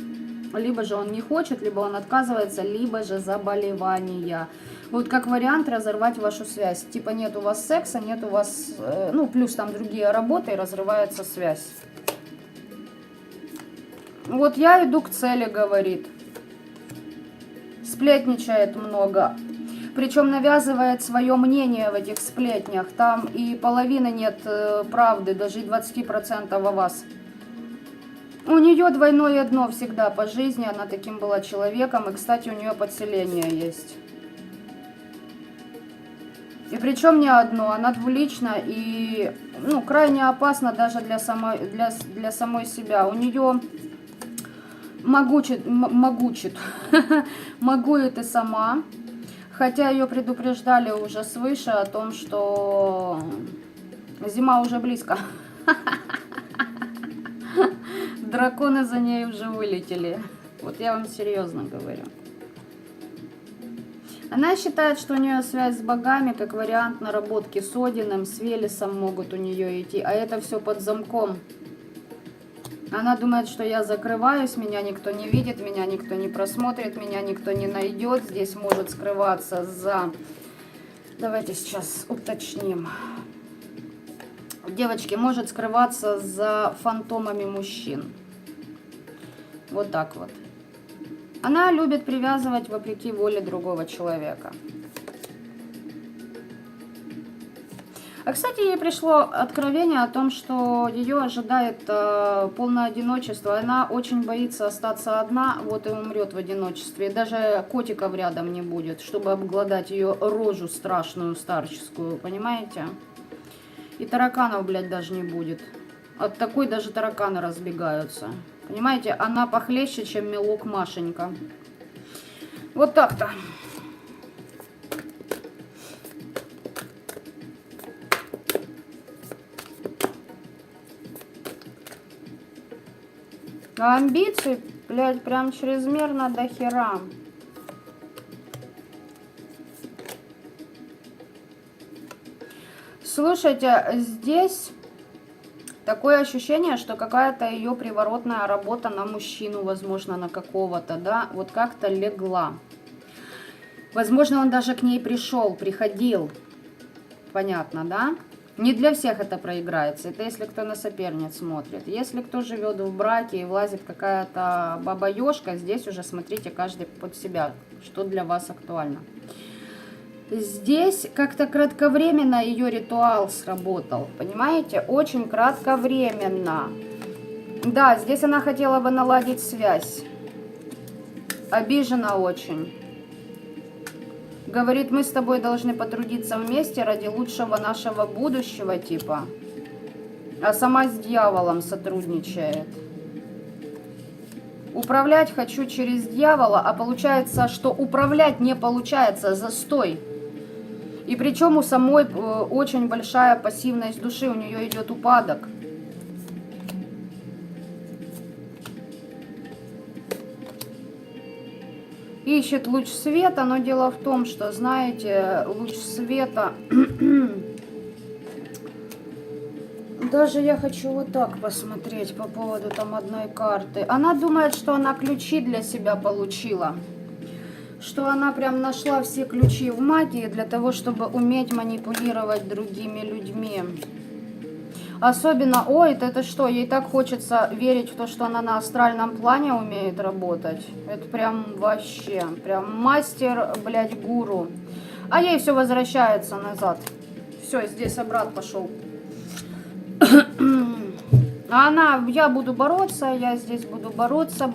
Либо же он не хочет, либо он отказывается, либо же заболевания. Вот как вариант разорвать вашу связь. Типа нет у вас секса, нет у вас, ну плюс там другие работы, и разрывается связь. Вот я иду к цели, говорит. Сплетничает много. Причем навязывает свое мнение в этих сплетнях. Там и половины нет правды, даже и 20% о вас. У нее двойное дно всегда по жизни. Она таким была человеком. И, кстати, у нее подселение есть. И причем не одно. Она двулична и ну, крайне опасна даже для самой себя. У нее... могует и сама, хотя ее предупреждали уже свыше о том, что зима уже близко. Драконы за ней уже вылетели. Вот я вам серьезно говорю. Она считает, что у нее связь с богами, как вариант наработки с Одином, с Велесом могут у нее идти, а это все под замком. Она думает, что я закрываюсь, меня никто не видит, меня никто не просмотрит, меня никто не найдет. Здесь может скрываться за... Давайте сейчас уточним. Девочки, может скрываться за фантомами мужчин. Вот так вот. Она любит привязывать вопреки воле другого человека. А, кстати, ей пришло откровение о том, что ее ожидает полное одиночество. Она очень боится остаться одна, вот и умрет в одиночестве. И даже котиков рядом не будет, чтобы обглодать ее рожу страшную старческую, понимаете? И тараканов, блядь, даже не будет. От такой даже тараканы разбегаются. Понимаете, она похлеще, чем мелок Машенька. Вот так-то. А амбиции, блядь, прям чрезмерно до хера. Слушайте, здесь такое ощущение, что какая-то ее приворотная работа на мужчину, возможно, на какого-то, да, вот как-то легла. Возможно, он даже к ней приходил. Понятно, да? Не для всех это проиграется. Это если кто на соперниц смотрит. Если кто живет в браке и влазит какая-то баба-ёшка, здесь уже смотрите каждый под себя, что для вас актуально. Здесь как-то кратковременно ее ритуал сработал. Понимаете? Очень кратковременно. Да, здесь она хотела бы наладить связь. Обижена очень. Говорит, мы с тобой должны потрудиться вместе ради лучшего нашего будущего, типа. А сама с дьяволом сотрудничает. Управлять хочу через дьявола, а получается, что управлять не получается, застой. И причем у самой очень большая пассивность души, у нее идет упадок. Ищет луч света, но дело в том, что, знаете, луч света... Даже я хочу вот так посмотреть по поводу там одной карты. Она думает, что она ключи для себя получила. Что она прям нашла все ключи в магии для того, чтобы уметь манипулировать другими людьми. Особенно, ой, это что, ей так хочется верить в то, что она на астральном плане умеет работать. Это прям вообще, прям мастер, блядь, гуру. А ей все возвращается назад. Все, здесь обрат пошел. А она, я буду бороться, я здесь буду бороться.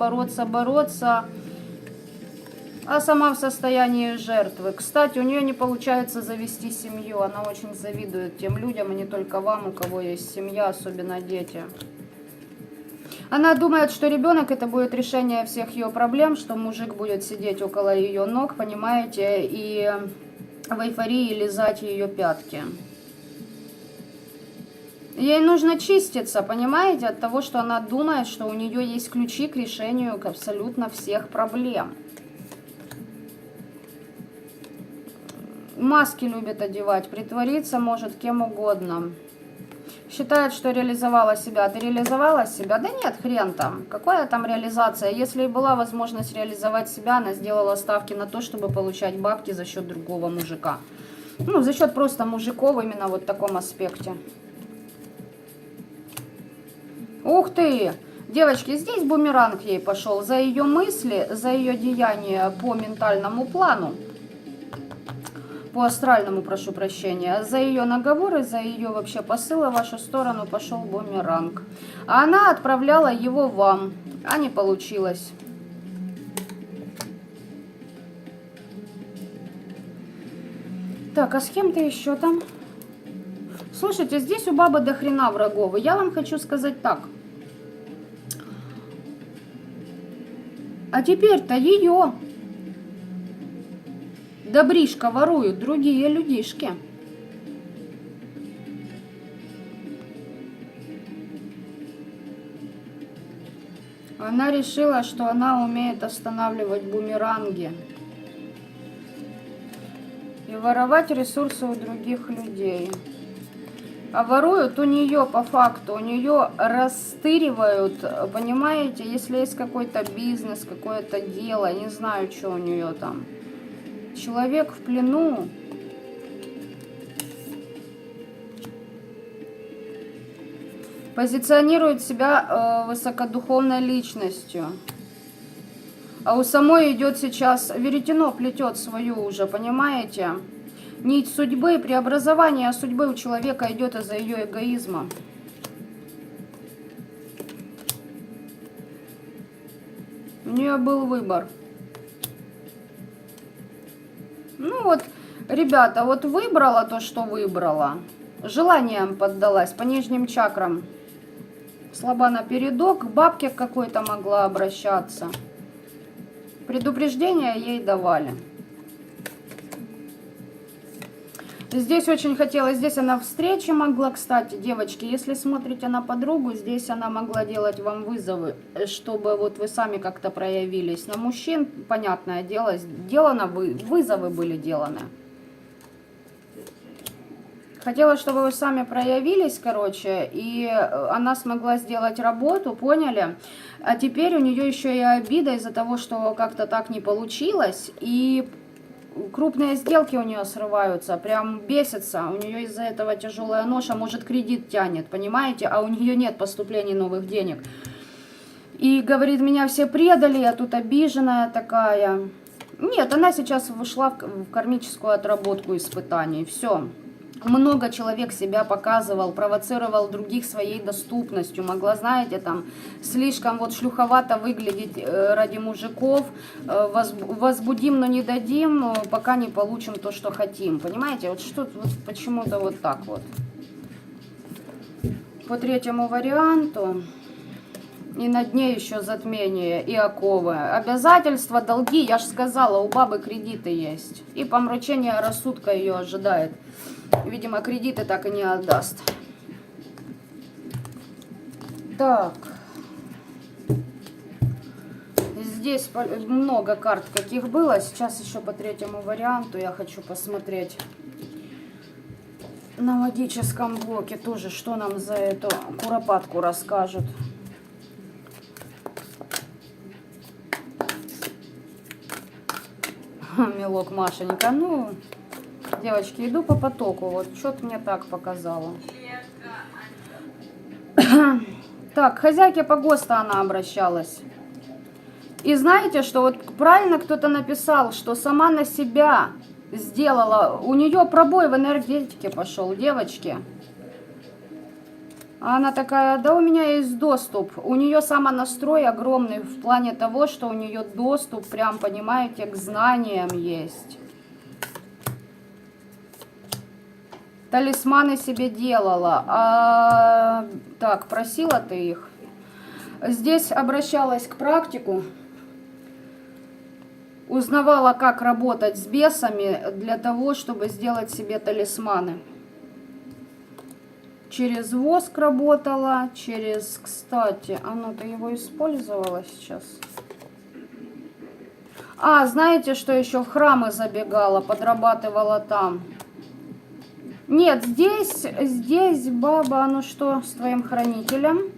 А сама в состоянии жертвы. Кстати, у нее не получается завести семью. Она очень завидует тем людям, а не только вам, у кого есть семья, особенно дети. Она думает, что ребенок это будет решение всех ее проблем, что мужик будет сидеть около ее ног, понимаете, и в эйфории лизать ее пятки. Ей нужно чиститься, понимаете, от того, что она думает, что у нее есть ключи к решению к абсолютно всех проблем. Маски любит одевать, притвориться может кем угодно. Считает, что реализовала себя. Ты реализовала себя? Да нет, хрен там. Какая там реализация? Если и была возможность реализовать себя, она сделала ставки на то, чтобы получать бабки за счет другого мужика. Ну, за счет просто мужиков именно вот в таком аспекте. Ух ты! Девочки, здесь бумеранг ей пошел за ее мысли, за ее деяния по ментальному плану. По астральному, прошу прощения, за ее наговоры, за ее вообще посылы в вашу сторону пошел бумеранг. А она отправляла его вам, а не получилось. Так, а с кем-то еще там? Слушайте, здесь у бабы до хрена врагов. Я вам хочу сказать так. А теперь-то ее... Добришка воруют другие людишки. Она решила, что она умеет останавливать бумеранги. И воровать ресурсы у других людей. А воруют у нее по факту, у нее растыривают, понимаете, если есть какой-то бизнес, какое-то дело, не знаю, что у нее там. Человек в плену. Позиционирует себя высокодуховной личностью. А у самой идет сейчас, веретено плетет свою уже, понимаете? Нить судьбы, преобразование судьбы у человека идет из-за ее эгоизма. У нее был выбор. Ну вот, ребята, вот выбрала то, что выбрала. Желанием поддалась по нижним чакрам. Слаба напередок, к бабке какой-то могла обращаться. Предупреждения ей давали. Здесь очень хотела, здесь она встречи могла, кстати, девочки, если смотрите на подругу, здесь она могла делать вам вызовы, чтобы вот вы сами как-то проявились. На мужчин, понятное дело, вызовы были деланы. Хотела, чтобы вы сами проявились, короче, и она смогла сделать работу, поняли? А теперь у нее еще и обида из-за того, что как-то так не получилось, и крупные сделки у нее срываются, прям бесится. У нее из-за этого тяжелая ноша, может, кредит тянет, понимаете? А у нее нет поступлений новых денег. И говорит, меня все предали, я тут обиженная такая. Нет, она сейчас вышла в кармическую отработку испытаний, все. Много человек себя показывал, провоцировал других своей доступностью. Могла, знаете, там слишком вот шлюховато выглядеть ради мужиков. Возбудим, но не дадим, пока не получим то, что хотим. Понимаете, вот что вот почему-то вот так вот. По третьему варианту. И на дне еще затмение и оковы. Обязательства, долги, я же сказала, у бабы кредиты есть. И помрачение рассудка ее ожидает. Видимо, кредиты так и не отдаст. Так. Здесь много карт каких было. Сейчас еще по третьему варианту я хочу посмотреть. На магическом блоке тоже, что нам за эту куропатку расскажут. Милок Машенька, ну, девочки, иду по потоку, вот что-то мне так показало. Так, к хозяйке погоста она обращалась. И знаете, что вот правильно кто-то написал, что сама на себя сделала, у нее пробой в энергетике пошел, девочки. А она такая, да у меня есть доступ. У нее самонастрой огромный в плане того, что у нее доступ, прям, понимаете, к знаниям есть. Талисманы себе делала. Так, просила ты их. Здесь обращалась к практику. Узнавала, как работать с бесами для того, чтобы сделать себе талисманы. Через воск работала, через, кстати, ты его использовала сейчас? Знаете, что еще в храмы забегала, подрабатывала там? Нет, здесь, баба, ну что, с твоим хранителем?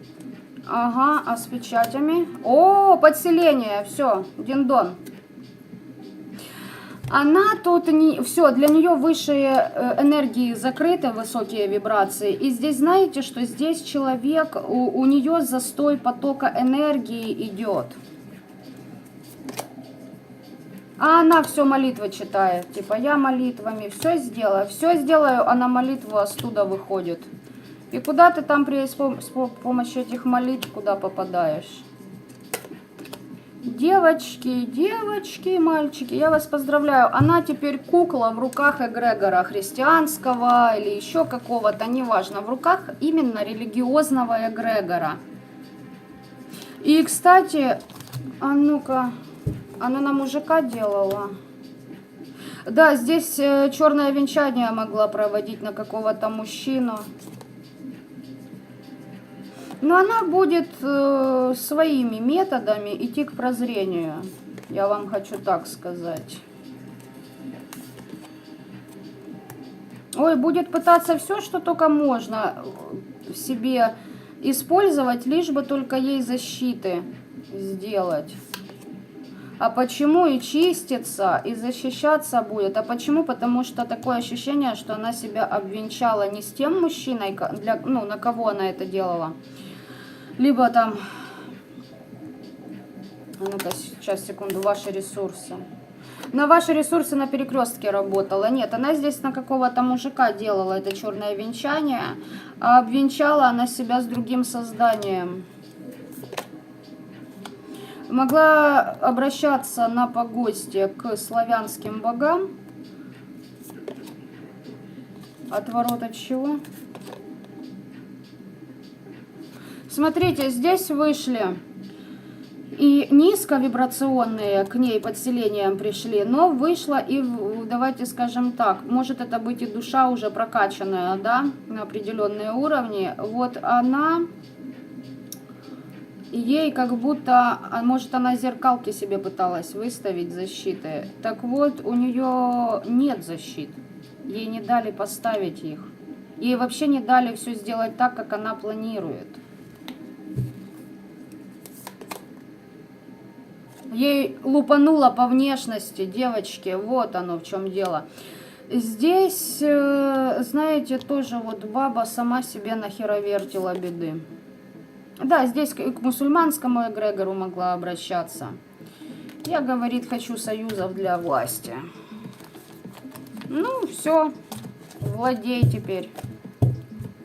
Ага, а с печатями? О, подселение, все, диндон. Она тут не... Все, для нее высшие энергии закрыты, высокие вибрации. И здесь, знаете, что здесь человек, у нее застой потока энергии идет. А она все молитвы читает. Типа, я молитвами все сделаю, а на молитву оттуда выходит. И куда ты там с помощью этих молитв, куда попадаешь? Девочки, мальчики, я вас поздравляю. Она теперь кукла в руках эгрегора христианского или еще какого-то, неважно. В руках именно религиозного эгрегора. И, кстати, ну-ка, она на мужика делала. Да, здесь черное венчание могла проводить на какого-то мужчину. Но она будет своими методами идти к прозрению. Я вам хочу так сказать. Ой, будет пытаться все, что только можно в себе использовать, лишь бы только ей защиты сделать. А почему и чиститься, и защищаться будет? А почему? Потому что такое ощущение, что она себя обвенчала не с тем мужчиной, на кого она это делала, либо там А ну-ка, сейчас, секунду, ваши ресурсы. На ваши ресурсы на перекрестке работала. Нет, она здесь на какого-то мужика делала это черное венчание. А обвенчала она себя с другим созданием. Могла обращаться на погосте к славянским богам. Отворот от чего? Смотрите, здесь вышли и низковибрационные к ней подселением пришли, но вышла и, давайте скажем так, может это быть и душа уже прокачанная, да, на определенные уровни. Вот она, ей как будто, может она зеркалки себе пыталась выставить защиты. Так вот, у нее нет защит, ей не дали поставить их. Ей вообще не дали все сделать так, как она планирует. Ей лупануло по внешности, девочки, вот оно в чем дело. Здесь, знаете, тоже вот баба сама себе нахеровертила беды. Да, здесь к мусульманскому эгрегору могла обращаться. Я, говорит, хочу союзов для власти. Ну, все, владей теперь.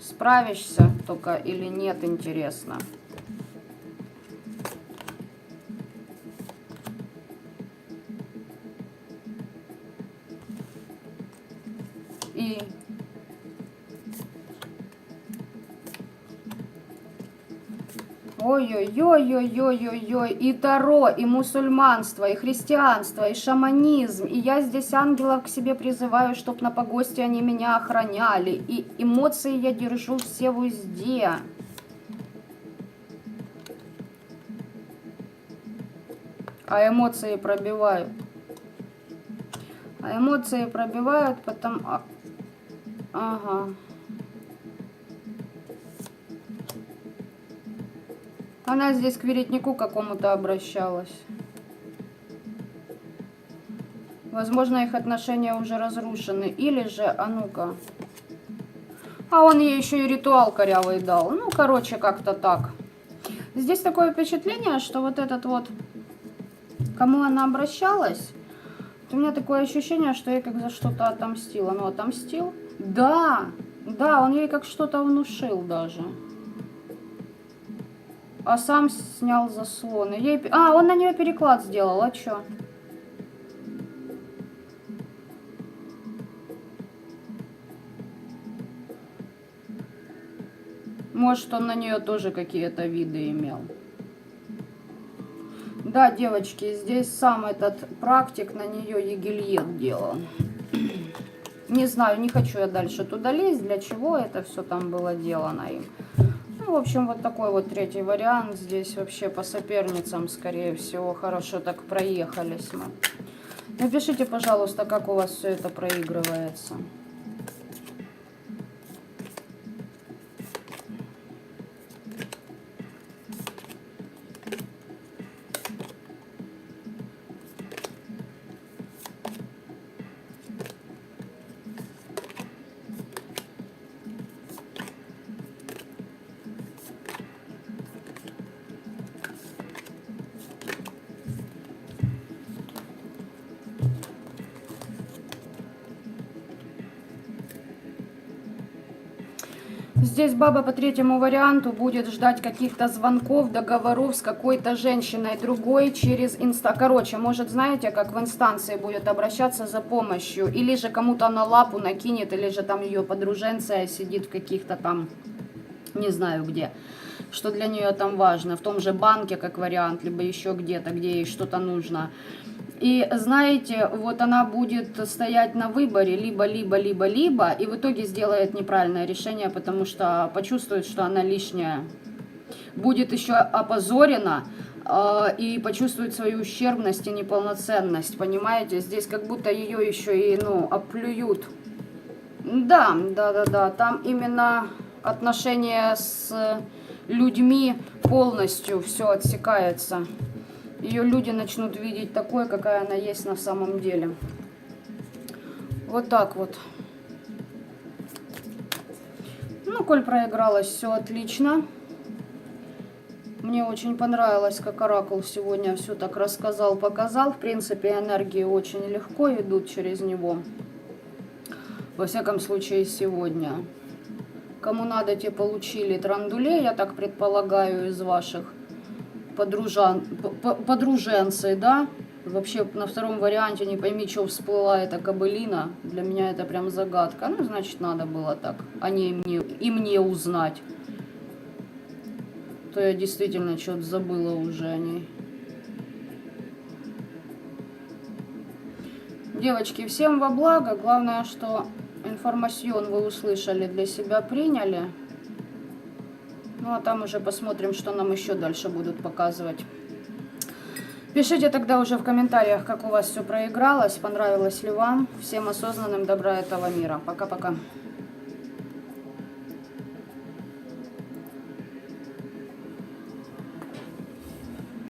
Справишься только или нет, интересно. И ой-ой-ой-ой-ой-ой-ой, и таро, и мусульманство, и христианство, и шаманизм, и я здесь ангелов к себе призываю, чтоб на погосте они меня охраняли, и эмоции я держу все в узде. А эмоции пробивают. А эмоции пробивают, потом... Ага. Она здесь к веретнику какому-то обращалась. Возможно, их отношения уже разрушены. Или же, а ну-ка. А он ей еще и ритуал корявый дал. Ну, короче, как-то так. Здесь такое впечатление, что вот этот вот, кому она обращалась, у меня такое ощущение, что ей как за что-то отомстила. Ну, отомстил? Да, да, он ей как что-то внушил даже. А сам снял заслоны. Ей... А, он на нее переклад сделал, а чё? Может, он на нее тоже какие-то виды имел. Да, девочки, здесь сам этот практик на нее егильет делал. Не знаю, не хочу я дальше туда лезть, для чего это все там было делано им. Ну, в общем, вот такой вот третий вариант. Здесь вообще по соперницам, скорее всего, хорошо так проехались мы. Напишите, пожалуйста, как у вас все это проигрывается. Здесь баба по третьему варианту будет ждать каких-то звонков, договоров с какой-то женщиной другой через инста. Короче, может, знаете, как в инстанции будет обращаться за помощью. Или же кому-то на лапу накинет, или же там ее подруженция сидит в каких-то там, не знаю где, что для нее там важно. В том же банке, как вариант, либо еще где-то, где ей что-то нужно. И знаете, вот она будет стоять на выборе либо, и в итоге сделает неправильное решение, потому что почувствует, что она лишняя. Будет еще опозорена и почувствует свою ущербность и неполноценность, понимаете? Здесь как будто ее еще и, ну, оплюют. Да, там именно отношения с людьми полностью все отсекается. Ее люди начнут видеть такой, какая она есть на самом деле. Вот так вот. Ну, коль проигралась, все отлично. Мне очень понравилось, как оракул сегодня все так рассказал, показал. В принципе, энергии очень легко идут через него. Во всяком случае, сегодня. Кому надо, те получили трандулей, я так предполагаю, из ваших подруженцей, да? Вообще, на втором варианте не пойми, что всплыла эта кобылина. Для меня это прям загадка. Ну, значит, надо было так, а не мне узнать. То я действительно что-то забыла уже о ней. Девочки, всем во благо. Главное, что информацион вы услышали, для себя приняли. Ну, а там уже посмотрим, что нам еще дальше будут показывать. Пишите тогда уже в комментариях, как у вас все проигралось, понравилось ли вам. Всем осознанным добра этого мира. Пока-пока.